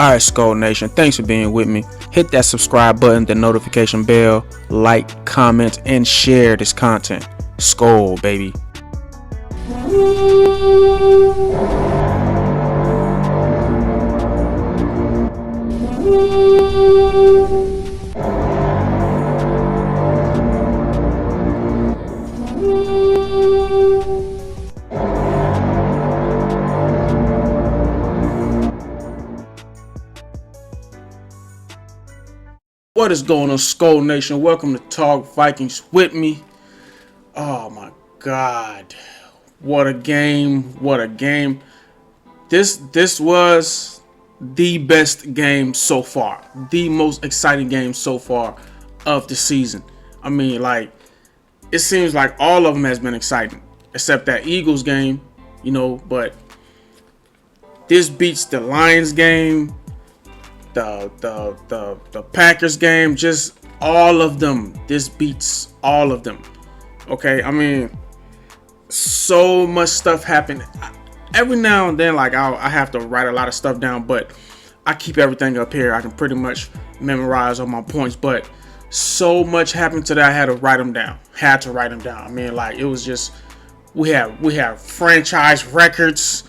Alright, SKOL Nation, thanks for being with me. Hit that subscribe button, the notification bell, like, comment, and share this content. SKOL, baby. What is going on, SKOL Nation? Welcome to Talk Vikings with me. Oh my God, what a game! What a game! This was the best game so far, the most exciting game so far of the season. I mean, like, it seems like all of them has been exciting, except that Eagles game, But this beats the Lions game, the Packers game, just all of them. This beats all of them. Okay, I mean, so much stuff happened. Every now and then, like, I have to write a lot of stuff down, but I keep everything up here. I can pretty much memorize all my points, but so much happened today. I had to write them down. I mean, like, it was just, we have franchise records.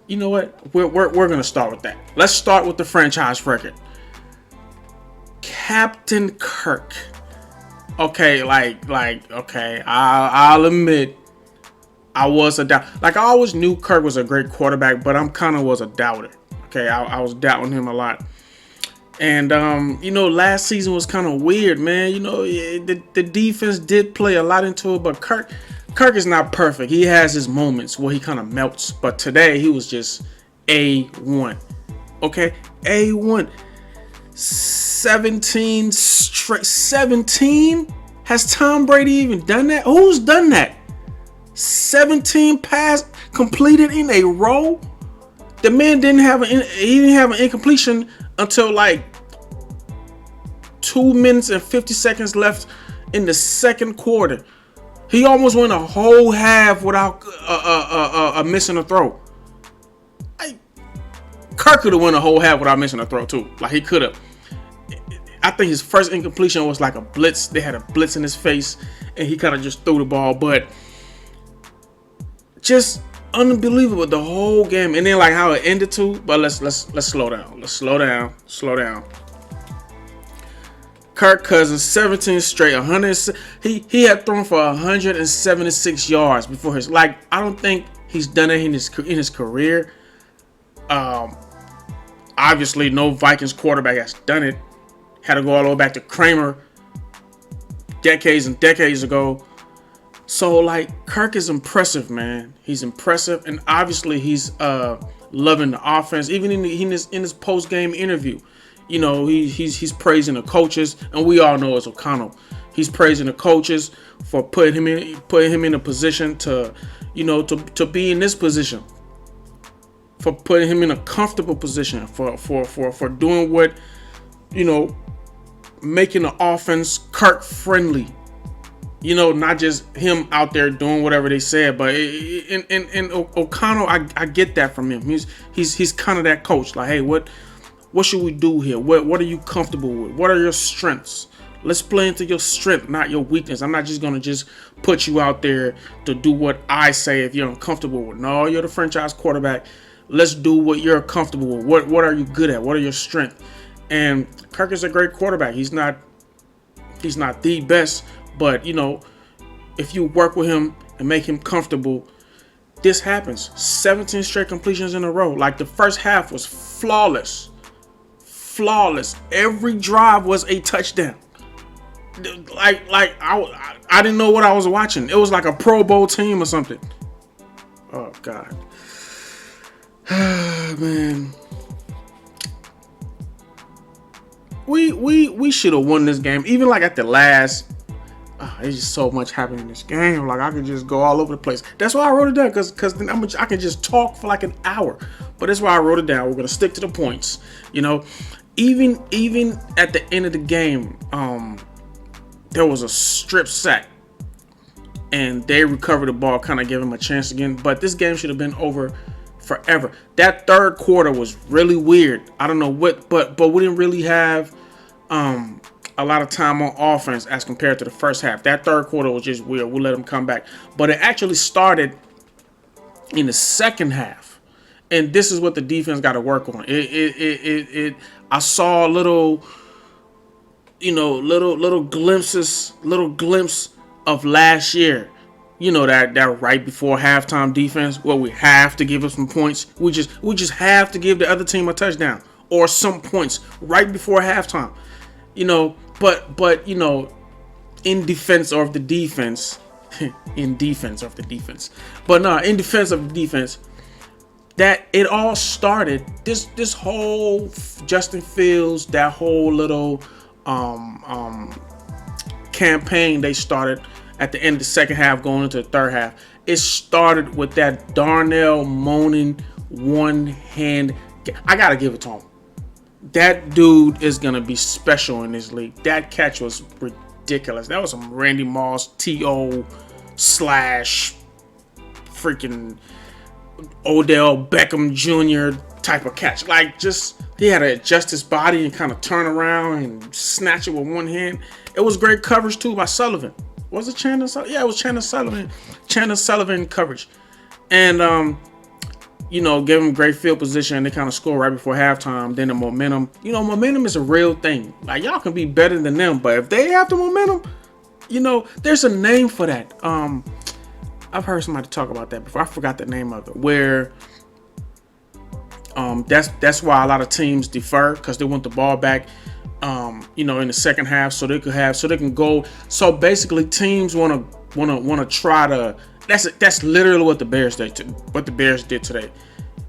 You know what? We're gonna start with that. Let's start with the franchise record. Captain Kirk. Okay, okay. I'll admit, I was a doubt. Like, I always knew Kirk was a great quarterback, but I'm kind of was a doubter. Okay, I was doubting him a lot. And last season was kind of weird, man. The defense did play a lot into it, but Kirk is not perfect. He has his moments where he kind of melts, but today he was just A1. Okay, A1. 17 straight. 17? Has Tom Brady even done that? Who's done that? 17 pass completed in a row? The man didn't have an incompletion until like 2 minutes and 50 seconds left in the second quarter. He almost went a whole half without missing a throw. Kirk could have won a whole half without missing a throw too. Like, he could have. I think his first incompletion was like a blitz. They had a blitz in his face, and he kind of just threw the ball. But just unbelievable the whole game, and then like how it ended too. But let's slow down. Let's slow down. Kirk Cousins, 17 straight, 100. He had thrown for 176 yards before his. Like, I don't think he's done it in his career. Obviously, no Vikings quarterback has done it. Had to go all the way back to Kramer decades and decades ago. So, like, Kirk is impressive, man. He's impressive, and obviously he's loving the offense. Even in his post game interview, he's praising the coaches, and we all know it's O'Connell. He's praising the coaches for putting him in a position to be in this position, for putting him in a comfortable position, for doing what, making the offense Kirk friendly. Not just him out there doing whatever they said, but in O'Connell, I get that from him. He's kind of that coach. Like, hey, what should we do here? What are you comfortable with? What are your strengths? Let's play into your strength, not your weakness. I'm not just gonna just put you out there to do what I say if you're uncomfortable with. No, you're the franchise quarterback. Let's do what you're comfortable with. What are you good at? What are your strengths? And Kirk is a great quarterback. He's not the best, but if you work with him and make him comfortable, this happens. 17 straight completions in a row. Like, the first half was flawless. Every drive was a touchdown. Like I didn't know what I was watching. It was like a Pro Bowl team or something. Oh God. Man. We should have won this game. Even like at the last, there's just so much happening in this game. Like, I could just go all over the place. That's why I wrote it down, because then I can just talk for like an hour. But that's why I wrote it down. We're gonna stick to the points. Even at the end of the game, there was a strip sack, and they recovered the ball, kind of gave him a chance again. But this game should have been over forever. That third quarter was really weird. I don't know what, but we didn't really have a lot of time on offense as compared to the first half. That third quarter was just weird. We let them come back, but it actually started in the second half, and this is what the defense got to work on. I saw little glimpse of last year. That right before halftime defense where we have to give up some points. We just have to give the other team a touchdown or some points right before halftime. But in defense of the defense, in defense of the defense. But no, in defense of the defense, that it all started. This whole Justin Fields, that whole little campaign they started at the end of the second half going into the third half. It started with that Darnell Moaning one hand. I gotta give it to him. That dude is gonna be special in this league. That catch was ridiculous. That was some Randy Moss TO / freaking Odell Beckham Jr. type of catch. Like, just he had to adjust his body and kind of turn around and snatch it with one hand. It was great coverage too by Sullivan. Was it Chandler Sullivan? Yeah, it was Chandler Sullivan. Chandler Sullivan coverage. And gave him great field position. They kind of score right before halftime. Then the momentum. Momentum is a real thing. Like, y'all can be better than them, but if they have the momentum, there's a name for that. I've heard somebody talk about that before. I forgot the name of it. Where that's why a lot of teams defer, because they want the ball back in the second half so they can go. So basically teams want to try to. That's literally what the Bears did. What the Bears did today,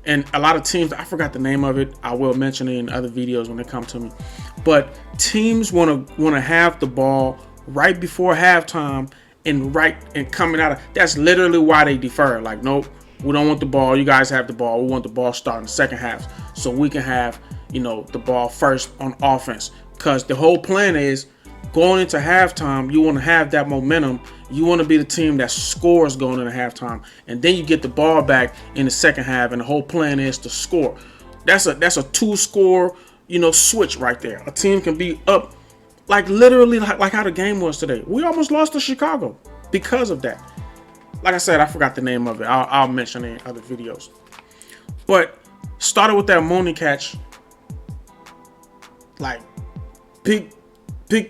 and a lot of teams. I forgot the name of it. I will mention it in other videos when they come to me. But teams want to have the ball right before halftime and coming out of. That's literally why they defer. Like, nope, we don't want the ball. You guys have the ball. We want the ball starting the second half so we can have the ball first on offense. Because the whole plan is going into halftime, you want to have that momentum. You want to be the team that scores going into halftime, and then you get the ball back in the second half, and the whole plan is to score. That's a 2-score, switch right there. A team can be up, like literally like how the game was today. We almost lost to Chicago because of that. Like I said, I forgot the name of it. I'll mention it in other videos. But started with that Mooney catch, like big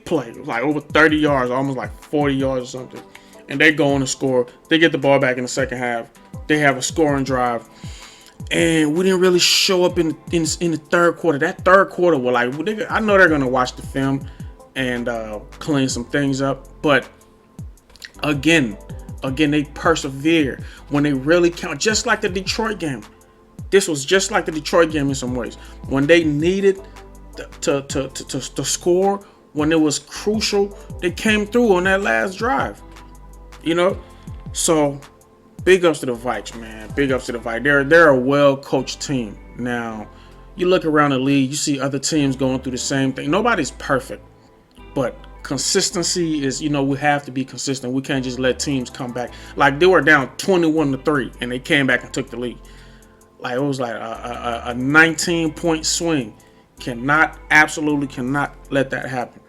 play, like over 30 yards, almost like 40 yards or something. And they go on to score. They get the ball back in the second half. They have a scoring drive. And we didn't really show up in the third quarter. That third quarter, I know they're going to watch the film and clean some things up. But again, they persevere when they really count. Just like the Detroit game. This was just like the Detroit game in some ways. When they needed to score, when it was crucial, they came through on that last drive. So big ups to the Vikes, man. Big ups to the Vikes. They're a well-coached team. Now, you look around the league, you see other teams going through the same thing. Nobody's perfect, but consistency is, we have to be consistent. We can't just let teams come back. Like, they were down 21-3, and they came back and took the lead. Like, it was like a 19-point swing. Absolutely cannot let that happen.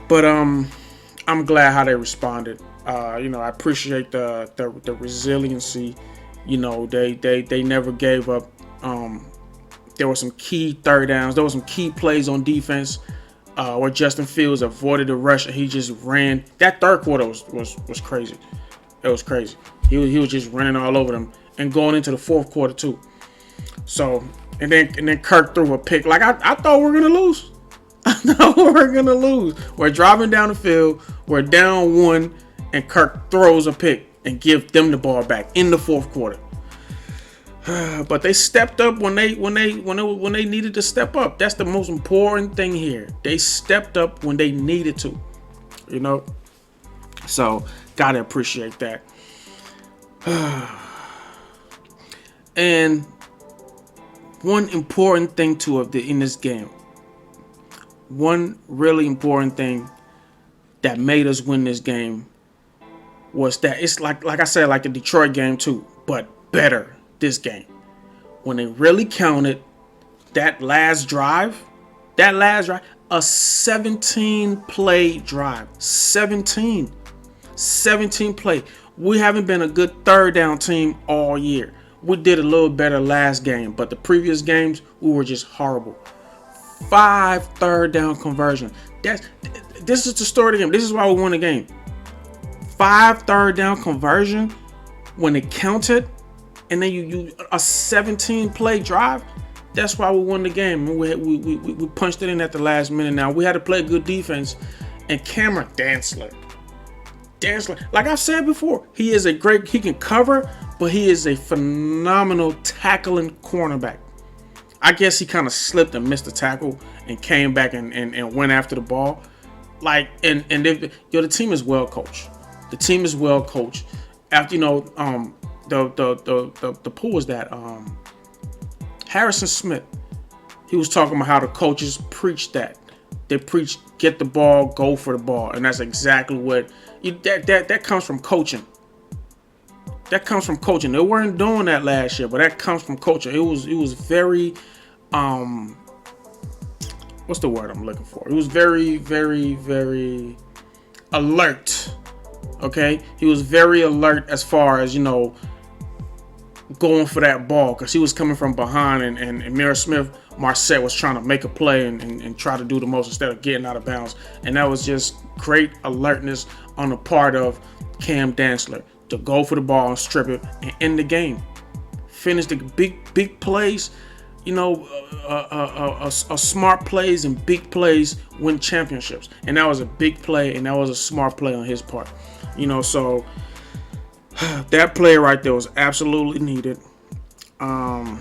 But I'm glad how they responded. I appreciate the resiliency. They never gave up. There were some key third downs. There were some key plays on defense where Justin Fields avoided the rush and he just ran. That third quarter was crazy. It was crazy. He was just running all over them and going into the fourth quarter too. So and then Kirk threw a pick. Like I thought we were gonna lose. I thought we were gonna lose. We're driving down the field. We're down 1, and Kirk throws a pick and give them the ball back in the fourth quarter. But they stepped up when they needed to step up. That's the most important thing here. They stepped up when they needed to. So gotta appreciate that. And one important thing in this game. One really important thing that made us win this game was that it's like I said, like the Detroit game too, but better. this game. When it really counted, that last drive, a 17 play drive. 17 play. We haven't been a good third down team all year. We did a little better last game, but the previous games, we were just horrible. 5 third down conversion. This is the story of the game. This is why we won the game. 5 third down conversion when it counted, and then you a 17 play drive. That's why we won the game. We punched it in at the last minute. Now we had to play good defense, and Cameron Dantzler, like I've said before, he can cover, but he is a phenomenal tackling cornerback. I guess he kind of slipped and missed the tackle and came back and went after the ball. Like, the team is well coached. The team is well coached. After, the pool was that Harrison Smith. He was talking about how the coaches preach that. They preach get the ball, go for the ball, and that's exactly what that comes from coaching. That comes from coaching. They weren't doing that last year, but that comes from coaching. It was very what's the word I'm looking for? It was very, very, very alert. Okay? He was very alert as far as, going for that ball, because he was coming from behind, and Amir Smith Marset was trying to make a play and try to do the most instead of getting out of bounds. And that was just great alertness on the part of Cam Dantzler to go for the ball and strip it and end the game. Finish the big plays. Smart plays and big plays win championships. And that was a big play, and that was a smart play on his part. So that play right there was absolutely needed. I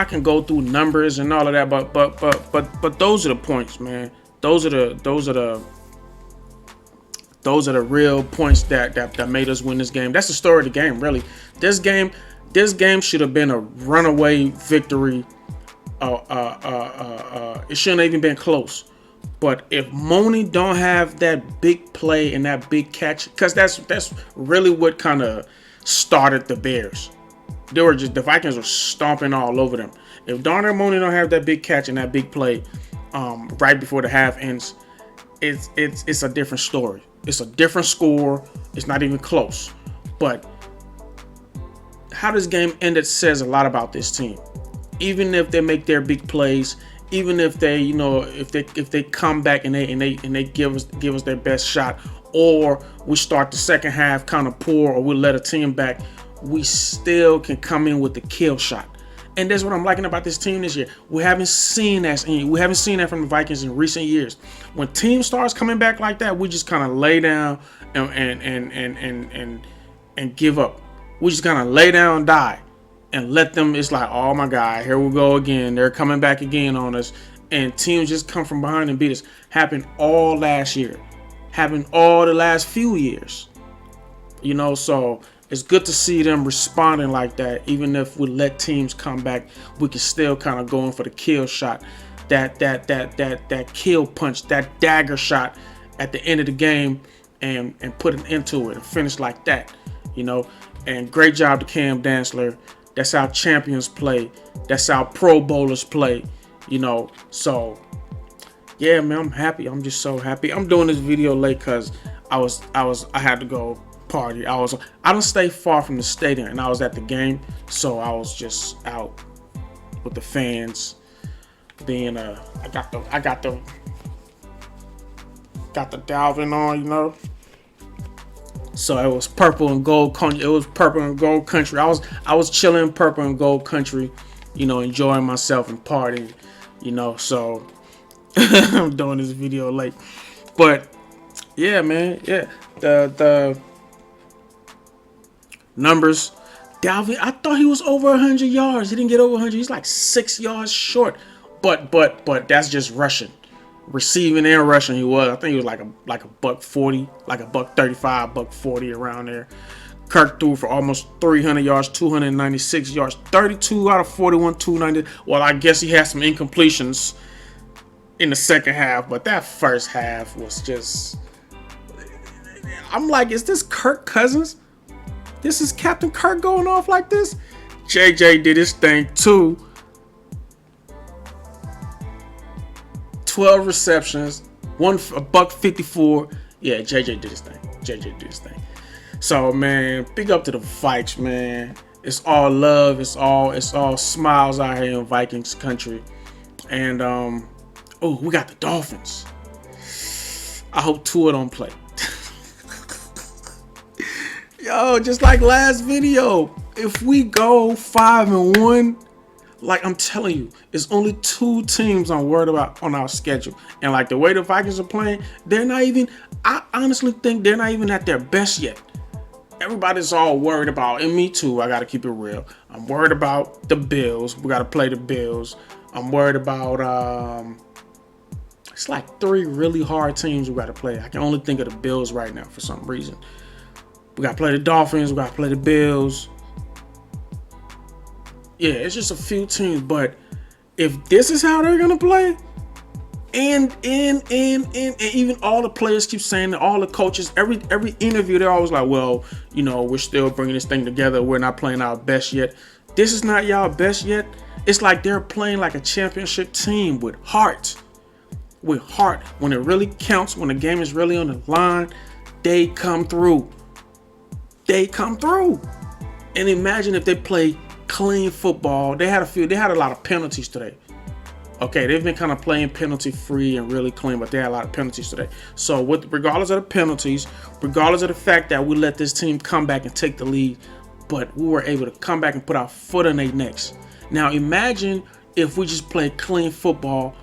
can go through numbers and all of that, but those are the points, man. Those are the real points that made us win this game. That's the story of the game, really. This game should have been a runaway victory. It shouldn't have even been close. But if Mooney don't have that big play and that big catch, because that's really what kind of started the Bears. The Vikings were stomping all over them. If Darnell Mooney don't have that big catch and that big play right before the half ends, it's a different story. It's a different score. It's not even close. But how this game ended says a lot about this team. Even if they make their big plays, even if they, if they come back and they give us their best shot, or we start the second half kind of poor, or we let a team back, we still can come in with the kill shot. And that's what I'm liking about this team this year. We haven't seen that from the Vikings in recent years. When team starts coming back like that, we just kind of lay down and give up. We just kind of lay down and die. And let them, it's like, oh my God, here we go again. They're coming back again on us. And teams just come from behind and beat us. Happened all last year. Happened all the last few years. So it's good to see them responding like that. Even if we let teams come back, we can still kind of go in for the kill shot. That kill punch, that dagger shot at the end of the game and put an end to it and finish like that. And great job to Cam Dantzler. That's how champions play. That's how Pro Bowlers play. So yeah, man, I'm happy. I'm just so happy. I'm doing this video late because I had to go party. I don't stay far from the stadium, and I was at the game, so I was just out with the fans. I got the Dalvin on, So it was purple and gold country. It was purple and gold country. I was chilling purple and gold country, enjoying myself and partying, So I'm doing this video late, but yeah, man, yeah. The numbers, Dalvin. I thought he was over 100 yards. He didn't get over 100. He's like 6 yards short. But that's just rushing. Receiving and rushing, he was. I think he was like a $140, like a $135, $140 around there. Kirk threw for almost 300 yards, 296 yards, 32 out of 41, 290. Well, I guess he had some incompletions in the second half, but that first half was just. I'm like, is this Kirk Cousins? This is Captain Kirk going off like this. JJ did his thing too. 12 receptions, a buck 54. Yeah, JJ did his thing. JJ did his thing. So man, big up to the Vikes, man. It's all love. It's all smiles out here in Vikings country. And we got the Dolphins. I hope Tua don't play. Yo, just like last video, if we go 5-1, like I'm telling you, it's only 2 teams I'm worried about on our schedule. And like the way the Vikings are playing, I honestly think they're not even at their best yet. Everybody's all worried about, and me too, I gotta keep it real. I'm worried about the Bills. We gotta play the Bills. I'm worried about it's like 3 really hard teams we gotta play. I can only think of the Bills right now for some reason. We gotta play the Dolphins, we gotta play the Bills. Yeah, it's just a few teams, but if this is how they're gonna play, and even all the players keep saying that, all the coaches, every interview, they're always like, well, you know, we're still bringing this thing together. We're not playing our best yet. This is not y'all best yet. It's like they're playing like a championship team with heart. With heart. When it really counts, when the game is really on the line, they come through. They come through. And imagine if they play clean football. They had a lot of penalties today. Okay, they've been kind of playing penalty free and really clean, but they had a lot of penalties today. So regardless of the penalties, regardless of the fact that we let this team come back and take the lead, but we were able to come back and put our foot on their necks. Now imagine if we just play clean football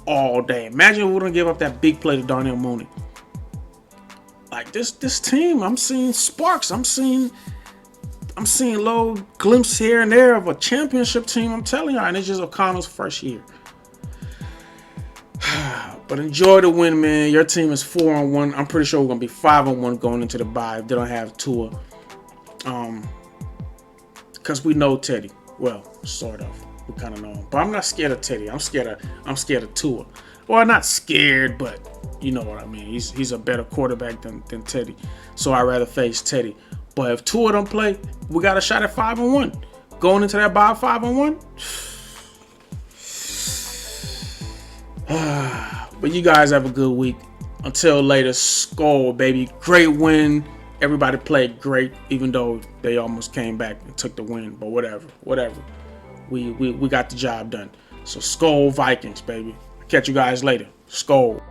all day. Imagine if we don't give up that big play to Darnell Mooney. Like this team, I'm seeing sparks. I'm seeing little glimpses here and there of a championship team. I'm telling you, and it's just O'Connell's first year. But enjoy the win, man. Your team is 4-1. I'm pretty sure we're gonna be 5-1 going into the bye if they don't have Tua. Because we know Teddy. Well, sort of. We kind of know him. But I'm not scared of Teddy. I'm scared of Tua. Well, not scared, but you know what I mean. He's a better quarterback than Teddy. So I'd rather face Teddy. But if Tua don't play, we got a shot at 5-1. Going into that bye 5-1. But you guys have a good week. Until later, SKOL, baby. Great win. Everybody played great, even though they almost came back and took the win. But whatever. We got the job done. So SKOL Vikings, baby. Catch you guys later. SKOL.